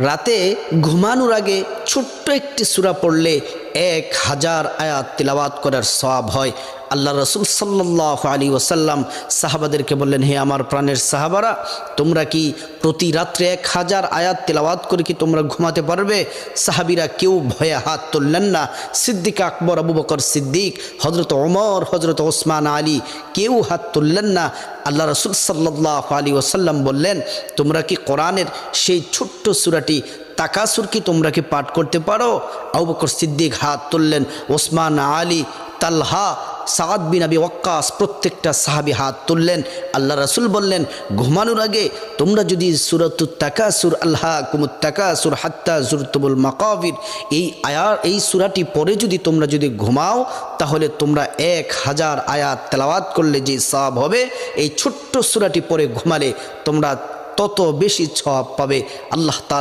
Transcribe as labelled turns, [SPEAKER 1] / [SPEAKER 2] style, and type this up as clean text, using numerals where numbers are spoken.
[SPEAKER 1] রাতে ঘুমানোর আগে ছোট্ট একটি সূরা পড়লে 1000 আয়াত তিলাওয়াত করার সওয়াব হয়। আল্লাহ রসুল সাল্লাল্লাহু আলাইহি ওয়াসাল্লাম সাহাবাদেরকে বললেন, হে আমার প্রাণের সাহাবারা, তোমরা কি প্রতি রাত্রে 1000 আয়াত তিলাওয়াত করে কি তোমরা ঘুমাতে পারবে? সাহাবীরা কেউ ভয়ে হাত তুললেন না। সিদ্দিক আকবর, আবু বকর সিদ্দিক, হজরত ওমর, হজরত ওসমান আলী কেউ হাত তুললেন না। আল্লাহ রসুল সাল্লাল্লাহু আলাইহি ওয়াসাল্লাম বললেন, তোমরা কি কোরআনের সেই ছোট্ট সূরাটি তাকাসুর কি তোমরা কি পাঠ করতে পারো? আবু বকর সিদ্দিক হাত তুললেন, ওসমান আলী, তালহা, সাদ বিন আবি ওয়াক্কাস প্রত্যেকটা সাহাবী হাত তুললেন। আল্লাহ রাসূল বললেন, ঘুমানোর আগে তোমরা যদি সূরাতুত তাকাসুর, আলহাকুমুত তাকাসুর হাত্তা যুরতুমুল মাকাবির, এই সূরাটি পড়ে যদি তোমরা যদি ঘুমাও, তাহলে তোমরা 1000 আয়াত তেলাওয়াত করলে যে সওয়াব হবে, এই ছোট্ট সূরাটি পড়ে ঘুমালে তোমরা তত বেশি সওয়াব পাবে। আল্লাহ তাআলা